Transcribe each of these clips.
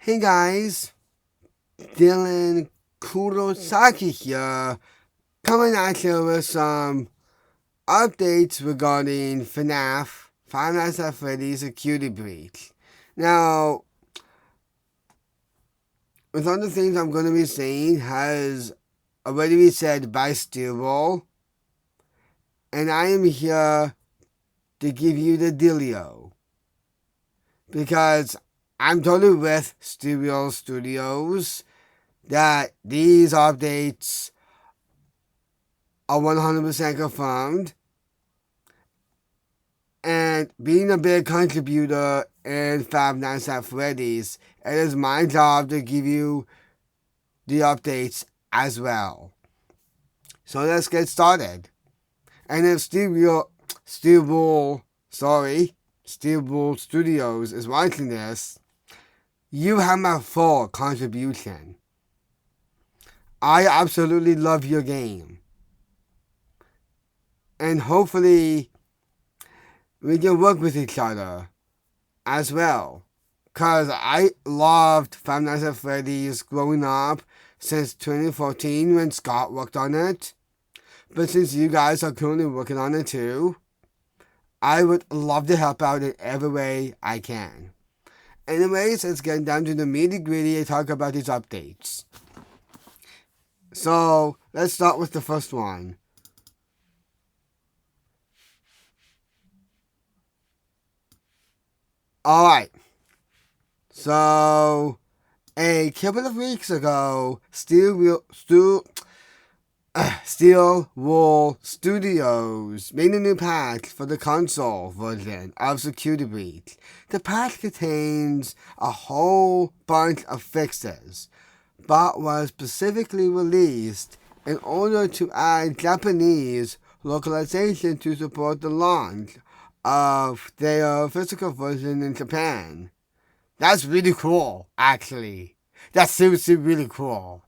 Hey guys, Dylan Kurosaki here, coming at you with some updates regarding FNAF, Five Nights at Freddy's Security Breach. Now, with all the things I'm going to be saying has already been said by ScottWorlds, and I am here to give you the dealio. Because I'm totally with ScottWorlds Studios that these updates are 100% confirmed. And being a big contributor in Five Nights at Freddy's, it is my job to give you the updates as well. So let's get started. And if ScottWorlds Studios is watching this, you have my full contribution. I absolutely love your game. And hopefully we can work with each other as well. Because I loved Five Nights at Freddy's growing up since 2014 when Scott worked on it. But since you guys are currently working on it too, I would love to help out in every way I can. Anyways, let's get down to the nitty-gritty and talk about these updates. So, let's start with the first one. Alright. So, a couple of weeks ago, ScottWorlds Studios made a new patch for the console version of Security Breach. The patch contains a whole bunch of fixes, but was specifically released in order to add Japanese localization to support the launch of their physical version in Japan. That's really cool, actually. That's seriously really cool.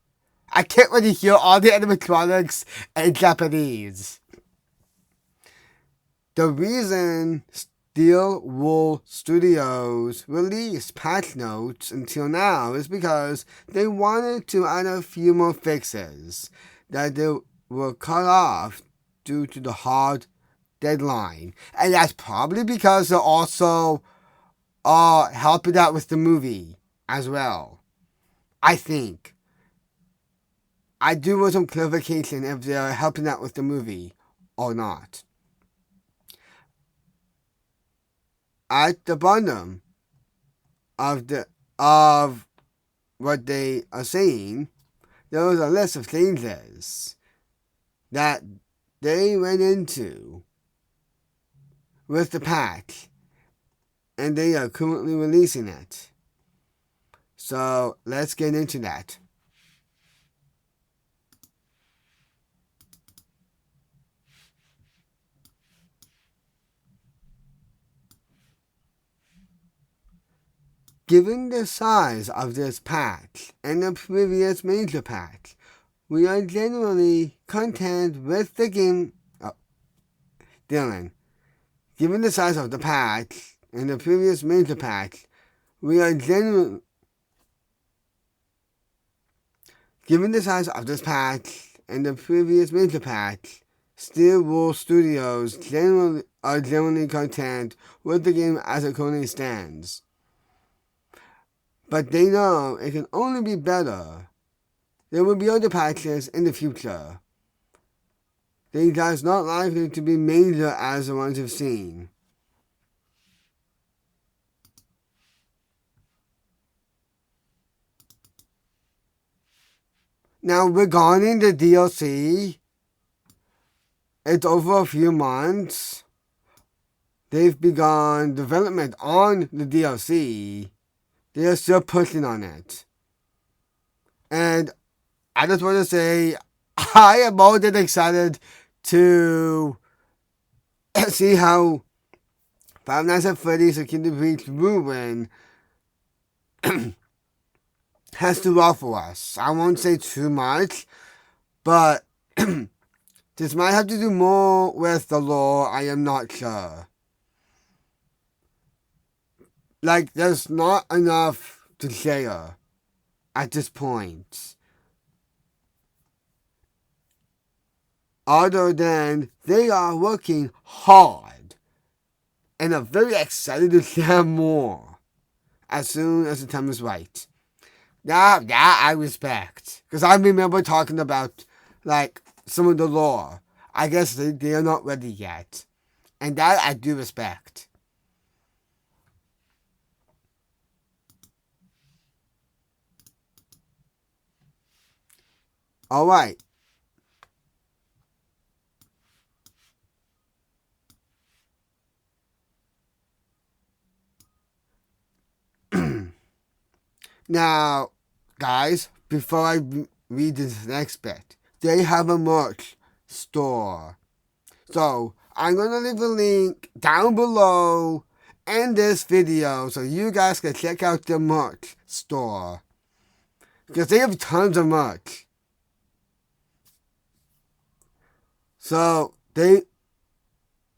I can't really hear all the animatronics in Japanese. The reason ScottWorlds Studios released patch notes until now is because they wanted to add a few more fixes that they were cut off due to the hard deadline. And that's probably because they're also helping out with the movie as well. I think. I do want some clarification if they're helping out with the movie or not. At the bottom of what they are saying, there was a list of changes that they went into with the patch, and they are currently releasing it. So let's get into that. Given the size of this patch and the previous major patch, we are generally content with the game. Dylan. Given the size of the patch and the previous major patch, Given the size of this patch and the previous major patch, ScottWorlds Studios are generally content with the game as it currently stands. But they know it can only be better. There will be other patches in the future. They are not likely to be major as the ones we've seen. Now, regarding the DLC, it's over a few months. They've begun development on the DLC. They are still pushing on it. And I just want to say, I am more than excited to see how Five Nights at Freddy's Security Breach Ruin has to offer us. I won't say too much, but this might have to do more with the lore. I am not sure. There's not enough to share at this point. Other than they are working hard and are very excited to share more as soon as the time is right. That I respect. Because I remember talking about, like, some of the lore. I guess they are not ready yet. And that I do respect. Alright. Now, guys, before I read this next bit, they have a merch store. So, I'm going to leave a link down below in this video so you guys can check out the merch store. Because they have tons of merch. So, they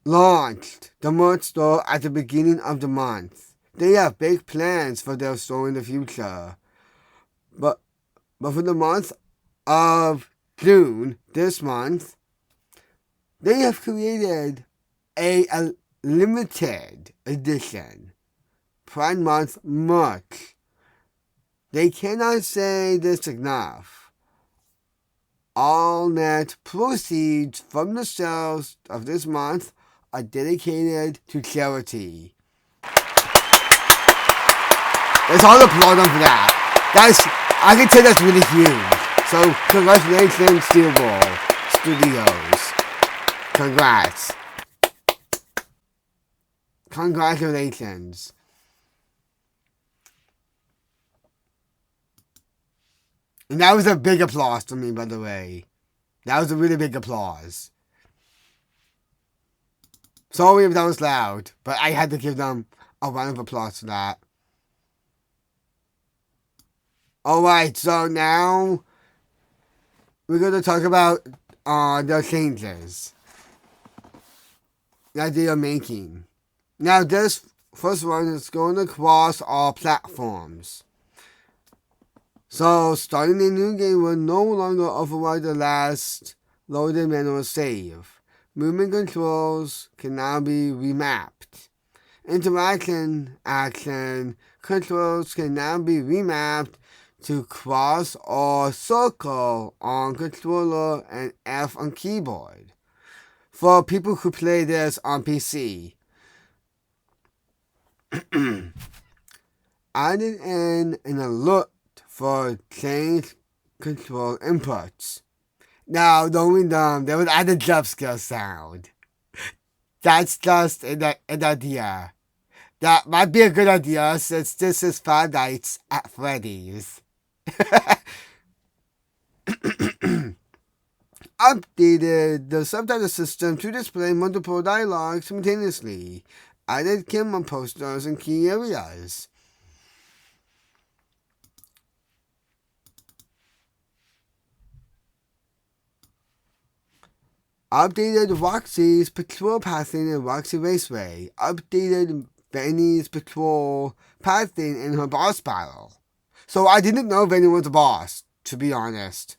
launched the merch store at the beginning of the month. They have big plans for their store in the future. But for the month of June, this month, they have created a limited edition Pride Month merch. They cannot say this enough. All net proceeds from the sales of this month are dedicated to charity. Let's all applaud them for that. I can say that's really huge. So, congratulations, ScottWorlds Studios. Congrats. Congratulations. And that was a big applause for me, by the way. That was a really big applause. Sorry if that was loud, but I had to give them a round of applause for that. Alright, so now we're going to talk about the changes that they are making. Now, this first one is going to cross all platforms. So, starting a new game will no longer override the last loaded manual save. Movement controls can now be remapped. Interaction action controls can now be remapped to cross or circle on controller and F on keyboard. For people who play this on PC. Added in an alert for change control inputs. Now, don't be dumb, they would add a jump scare sound. That's just an idea. That might be a good idea since this is Five Nights at Freddy's. Updated the subtitle system to display multiple dialogue simultaneously. Added camera posters in key areas. Updated Roxy's patrol pathing in Roxy Raceway. Updated Benny's patrol pathing in her boss battle. So I didn't know Benny was a boss, to be honest.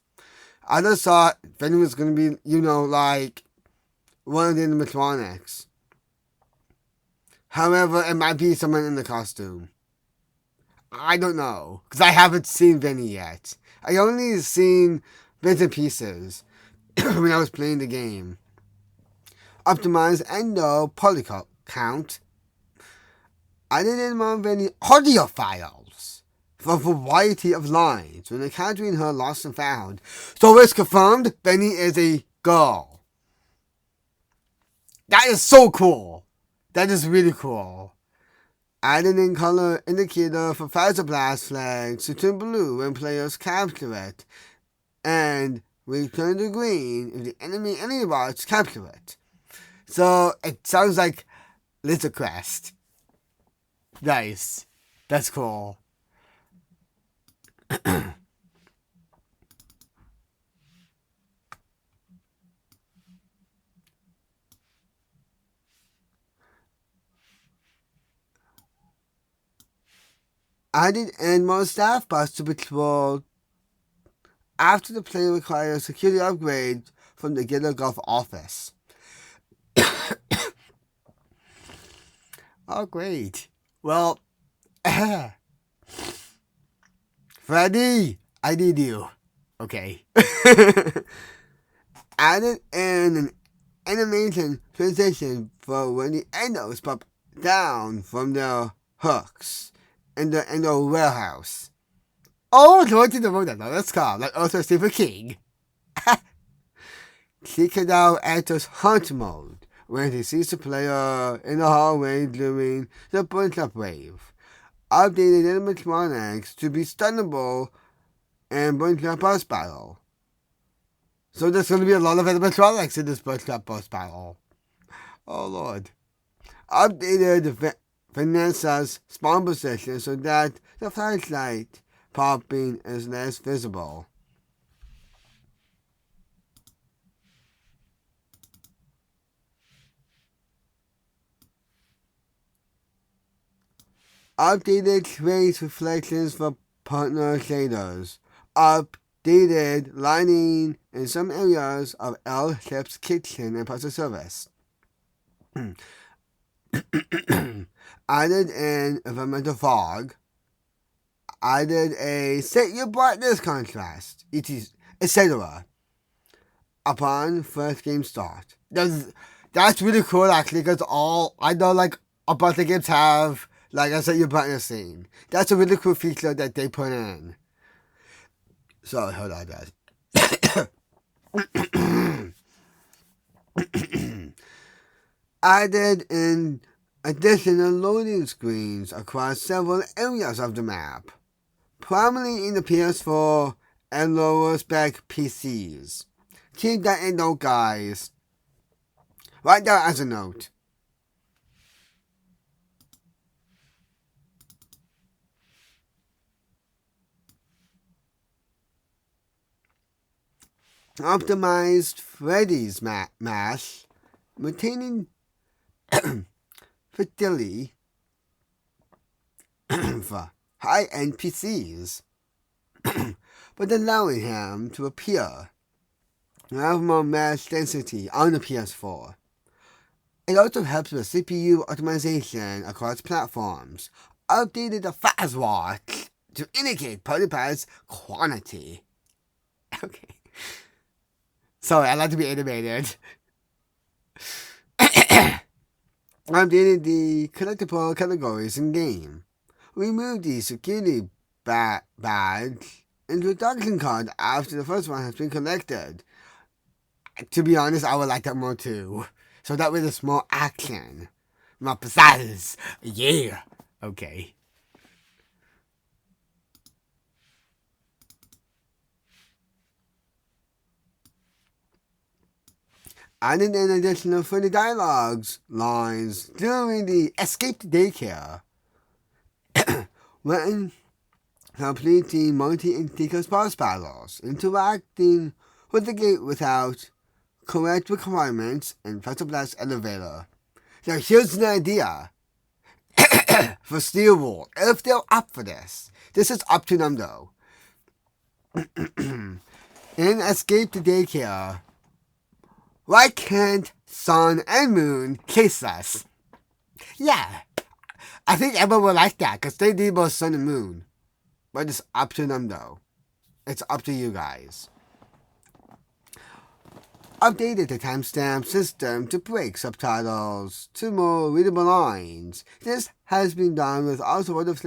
I just thought Benny was going to be, like one of the animatronics. However, it might be someone in the costume. I don't know, because I haven't seen Benny yet. I only seen bits and pieces when I was playing the game. Optimize Endo polygon count. I didn't want any audio files for a variety of lines when encountering her lost and found. So it's confirmed Benny is a girl. That is so cool. That is really cool. Added in color indicator for Pfizer Blast flags to turn blue when players capture it, and return to green if the enemy bots capture it. So it sounds like Little Crest. Nice. That's cool. Added in more staff bus to patrol after the player requires security upgrade from the Ghetto Golf office. Oh, great. Well, Freddy, I need you. Okay. Added in an animation transition for when the endos pop down from their hooks in the warehouse. Oh, Lord to the road, let's go. Like also Stephen King. Chica now enters hunt mode when he sees the player in the hallway during the bunch up wave. Updated animatronics to be stunnable and bunch up boss battle. So there's going to be a lot of animatronics in this bunch up boss battle. Oh Lord. Updated Vanessa's spawn position so that the flashlight popping is less visible. Updated trace reflections for partner shaders. Updated lighting in some areas of L-Ship's kitchen and parts of service. Added in environmental fog. Added a set your brightness contrast, etc. upon first game start. That's really cool actually, because I know like a bunch of games have like a set your brightness scene. That's a really cool feature that they put in. So hold on guys. Added in additional loading screens across several areas of the map, primarily in the PS4 and lower spec PCs. Keep that in note, guys. Write that as a note. Optimized Freddy'S mash, maintaining fidelity for high-end PCs, but allowing him to appear and have more mesh density on the PS4. It also helps with CPU optimization across platforms. Updated the fast watch to indicate party pass quantity. Okay. Sorry, I like to be animated. Updated the collectible categories in game. Remove the security badge introduction card after the first one has been collected. To be honest, I would like that more too. So that way there's more action. More pizzazz. Yeah. Okay. Added an additional funny dialogues lines during the escape to daycare. When completing multi-integral boss battles, interacting with the gate without correct requirements and Faster Blast elevator. Now here's an idea for ScottWorlds, if they're up for this. This is up to them though. In Escape to Daycare, why can't Sun and Moon kiss us? Yeah, I think everyone will like that because they need both Sun and Moon. But it's up to them though. It's up to you guys. Updated the timestamp system to break subtitles to more readable lines. This has been done with automotive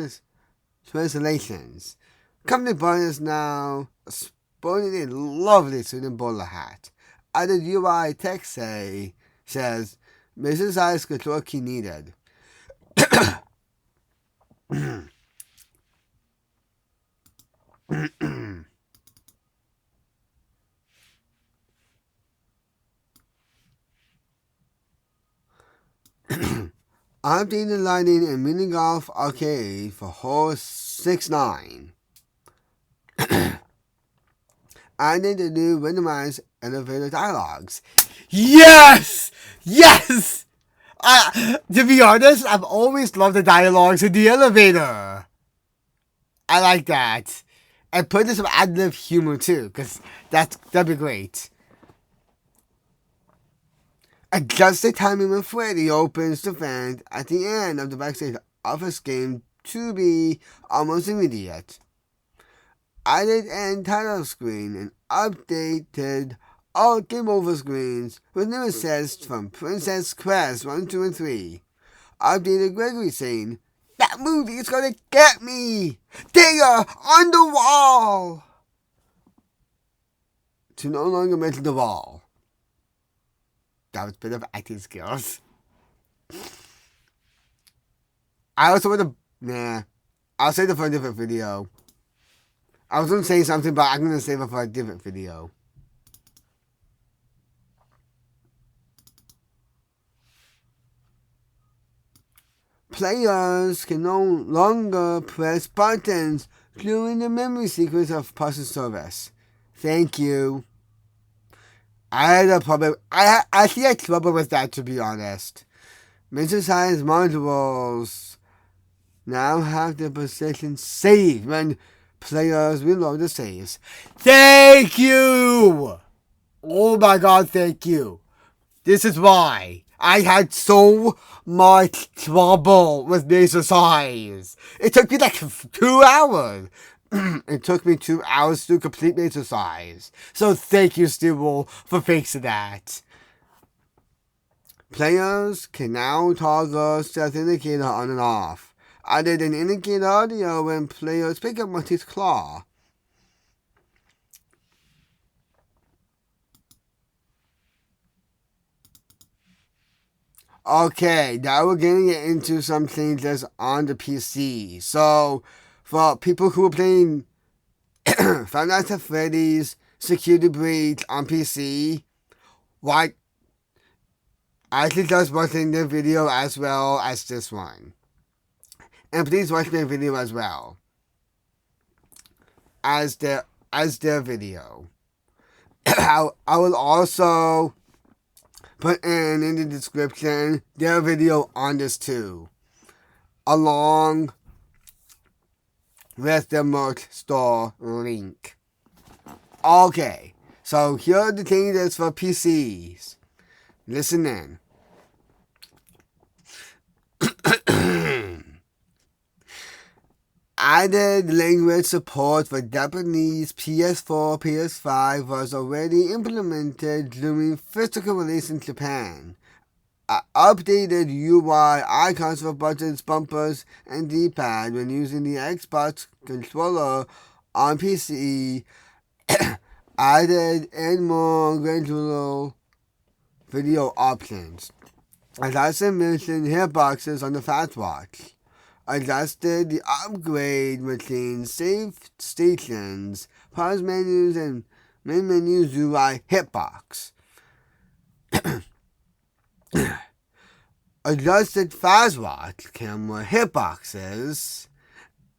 translations. Company Bun is now sporting a lovely student bowler hat. Added UI text says, Mrs. Ice control key needed. Updated lighting in mini golf arcade for hole 6-9. Added the new randomized elevator dialogues. Yes! Yes! To be honest, I've always loved the dialogues in the elevator. I like that. And put in some ad-lib humor too, because that'd be great. Adjust the timing when Freddy opens the vent at the end of the backstage office game to be almost immediate. Added an title screen and updated all game over screens with new assets from Princess Quest 1, 2, and 3. Updated Gregory saying, "That movie is gonna get me! They are on the wall!" To no longer mention the wall. That was a bit of acting skills. I also want to... Nah. I'll save it for a different video. I was going to say something, but I'm going to save it for a different video. Players can no longer press buttons during the memory sequence of Puzzle Service. Thank you. I had a problem. I actually had trouble with that, to be honest. Mid-size modules now have their position saved when players reload the saves. Thank you! Oh my god, thank you. This is why I had so much trouble with laser size. It took me like 2 hours. It took me 2 hours to complete laser size. So thank you, Steve, for fixing that. Players can now toggle stealth indicator on and off. Added an indicator audio when players pick up Monty's claw. Okay, now we're getting into some things that's on the PC. So, for people who are playing Five Nights at Freddy's Security Breach on PC, I actually just watching their video as well as this one. And please watch their video as well as their video. I will also put in the description their video on this too, along with the merch store link. Okay, so here are the changes for PCs. Listen in. Added language support for Japanese PS4, PS5 was already implemented during physical release in Japan. Updated UI icons for buttons, bumpers, and D-pad when using the Xbox controller on PC. Added and more gradual video options. As I mentioned, hitboxes on the Fastwatch. Adjusted the upgrade machine, save stations, pause menus, and main menus UI hitbox. Adjusted Fastwatch camera hitboxes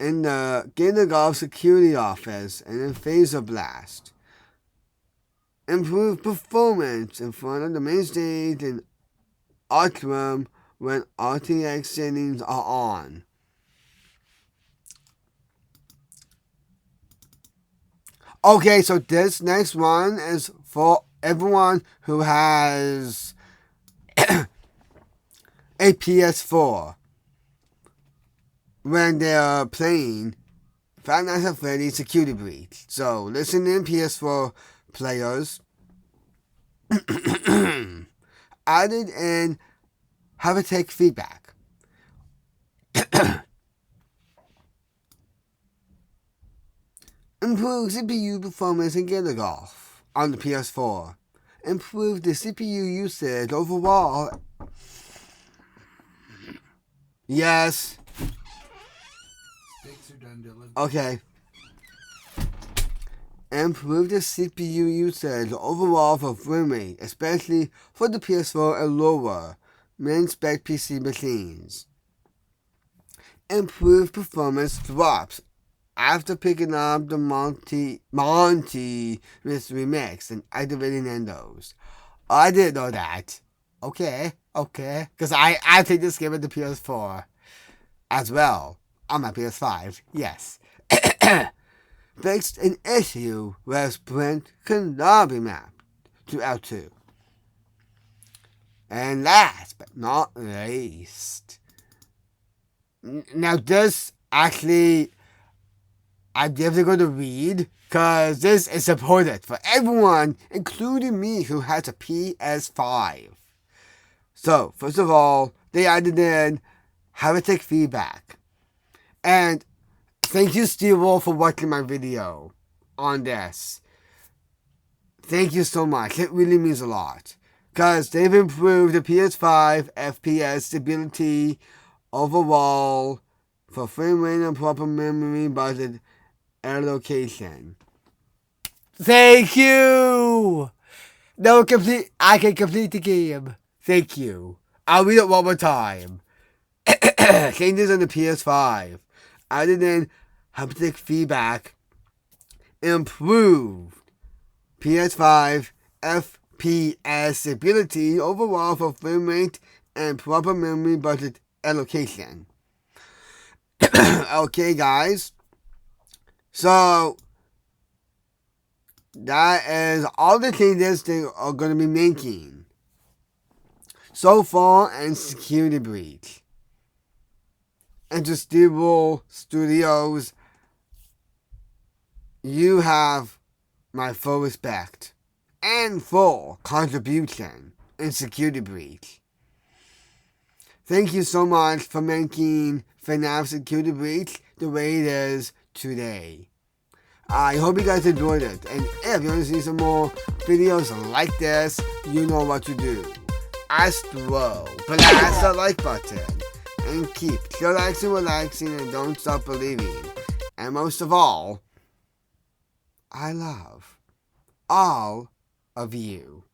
in the Gator Golf security office and in Phaser Blast. Improved performance in front of the main stage and art room when RTX settings are on. Okay, so this next one is for everyone who has a PS4 when they're playing Five Nights at Freddy's Security Breach. So listen in, PS4 players. Added and have a take feedback. Improve CPU performance in Gator Golf on the PS4. Improve the CPU usage overall. Yes. Steaks are done, Dylan. Okay. Improve the CPU usage overall for frame rate, especially for the PS4 and lower main-spec PC machines. Improve performance drops after picking up the Monty Mystery Mix and activating endos. I didn't know that. Okay. Because I played this game at the PS4 as well. On my PS5, yes. fixed an issue where sprint could not be mapped to L2. And last but not least, now this actually I'm definitely going to read because this is supported for everyone, including me who has a PS5. So, first of all, they added in haptic feedback. And thank you, ScottWorlds, for watching my video on this. Thank you so much. It really means a lot. Because they've improved the PS5 FPS stability overall for frame rate and proper memory budget allocation. Thank you! I can complete the game. Thank you. I'll read it one more time. Changes on the PS5. Other than haptic feedback, improved PS5 FPS stability overall for frame rate and proper memory budget allocation. Okay, guys. So, that is all the changes they are going to be making so far in Security Breach. And to ScottWorlds Studios, you have my full respect and full contribution in Security Breach. Thank you so much for making FNAF Security Breach the way it is today. I hope you guys enjoyed it, and if you want to see some more videos like this, you know what to do. ScottWorlds, blast that like button, and keep chillaxing, relaxing, and don't stop believing. And most of all, I love all of you.